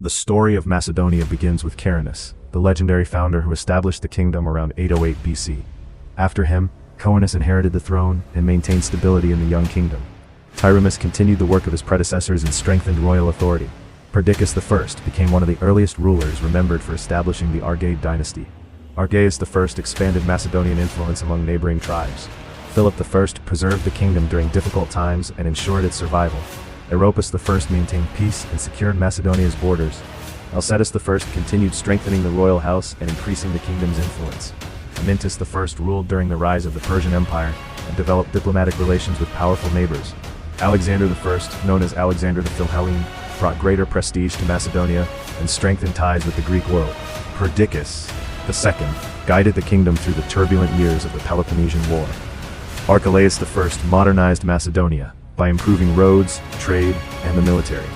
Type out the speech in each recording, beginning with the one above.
The story of Macedonia begins with Caranus, the legendary founder who established the kingdom around 808 BC. After him, Caranus inherited the throne and maintained stability in the young kingdom. Tyrannus continued the work of his predecessors and strengthened royal authority. Perdiccas I became one of the earliest rulers remembered for establishing the Argead dynasty. Argead I expanded Macedonian influence among neighboring tribes. Philip I preserved the kingdom during difficult times and ensured its survival. Argead I maintained peace and secured Macedonia's borders. Alcetus I continued strengthening the royal house and increasing the kingdom's influence. Amyntas I ruled during the rise of the Persian Empire and developed diplomatic relations with powerful neighbors. Alexander I, known as Alexander the Philhellene, brought greater prestige to Macedonia and strengthened ties with the Greek world. Perdiccas II guided the kingdom through the turbulent years of the Peloponnesian War. Archelaus I modernized Macedonia by improving roads, trade, and the military.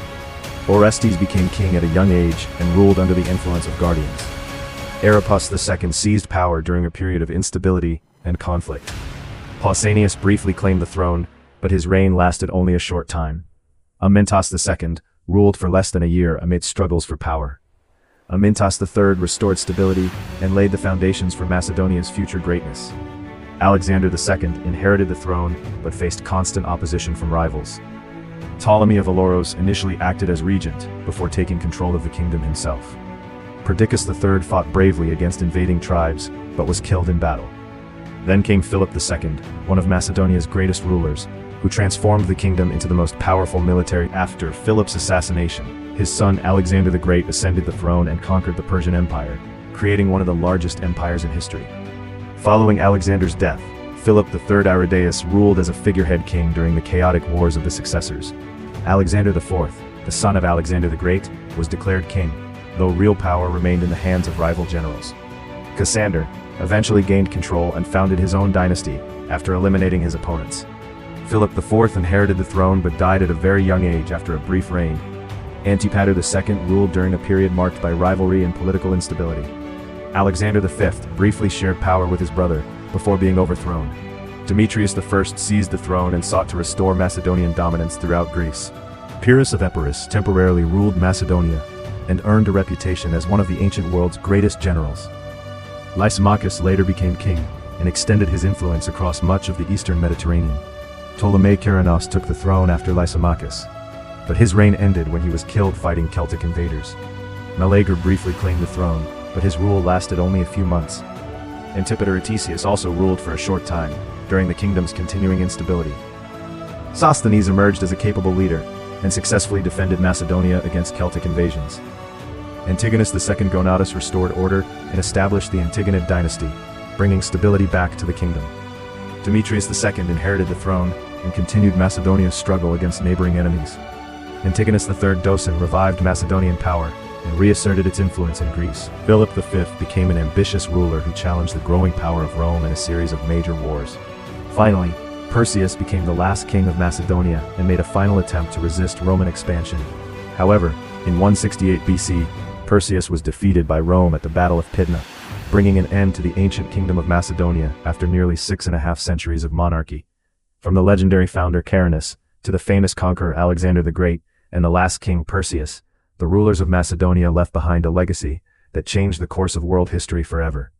Orestes became king at a young age and ruled under the influence of guardians. Archelaus II seized power during a period of instability and conflict. Pausanias briefly claimed the throne, but his reign lasted only a short time. Amyntas II ruled for less than a year amid struggles for power. Amyntas III restored stability and laid the foundations for Macedonia's future greatness. Alexander II inherited the throne but faced constant opposition from rivals. Ptolemy of Alouros initially acted as regent before taking control of the kingdom himself. Perdiccas III fought bravely against invading tribes but was killed in battle. Then came Philip II, one of Macedonia's greatest rulers, who transformed the kingdom into the most powerful military. After Philip's assassination, his son Alexander the Great ascended the throne and conquered the Persian Empire, creating one of the largest empires in history. Following Alexander's death, Philip III Aridaeus ruled as a figurehead king during the chaotic wars of the successors. Alexander IV, the son of Alexander the Great, was declared king, though real power remained in the hands of rival generals. Cassander eventually gained control and founded his own dynasty after eliminating his opponents. Philip IV inherited the throne but died at a very young age after a brief reign. Antipater II ruled during a period marked by rivalry and political instability. Alexander V briefly shared power with his brother, before being overthrown. Demetrius I seized the throne and sought to restore Macedonian dominance throughout Greece. Pyrrhus of Epirus temporarily ruled Macedonia, and earned a reputation as one of the ancient world's greatest generals. Lysimachus later became king, and extended his influence across much of the eastern Mediterranean. Ptolemy Caranus took the throne after Lysimachus, but his reign ended when he was killed fighting Celtic invaders. Meleager briefly claimed the throne, but his rule lasted only a few months. Antipater Etesius also ruled for a short time, during the kingdom's continuing instability. Sosthenes emerged as a capable leader, and successfully defended Macedonia against Celtic invasions. Antigonus II Gonatas restored order and established the Antigonid dynasty, bringing stability back to the kingdom. Demetrius II inherited the throne and continued Macedonia's struggle against neighboring enemies. Antigonus III Doson revived Macedonian power and reasserted its influence in Greece. Philip V became an ambitious ruler who challenged the growing power of Rome in a series of major wars. Finally, Perseus became the last king of Macedonia and made a final attempt to resist Roman expansion. However, in 168 BC, Perseus was defeated by Rome at the Battle of Pydna, bringing an end to the ancient kingdom of Macedonia after nearly 6.5 centuries of monarchy. From the legendary founder Caranus, to the famous conqueror Alexander the Great, and the last king Perseus, the rulers of Macedonia left behind a legacy that changed the course of world history forever.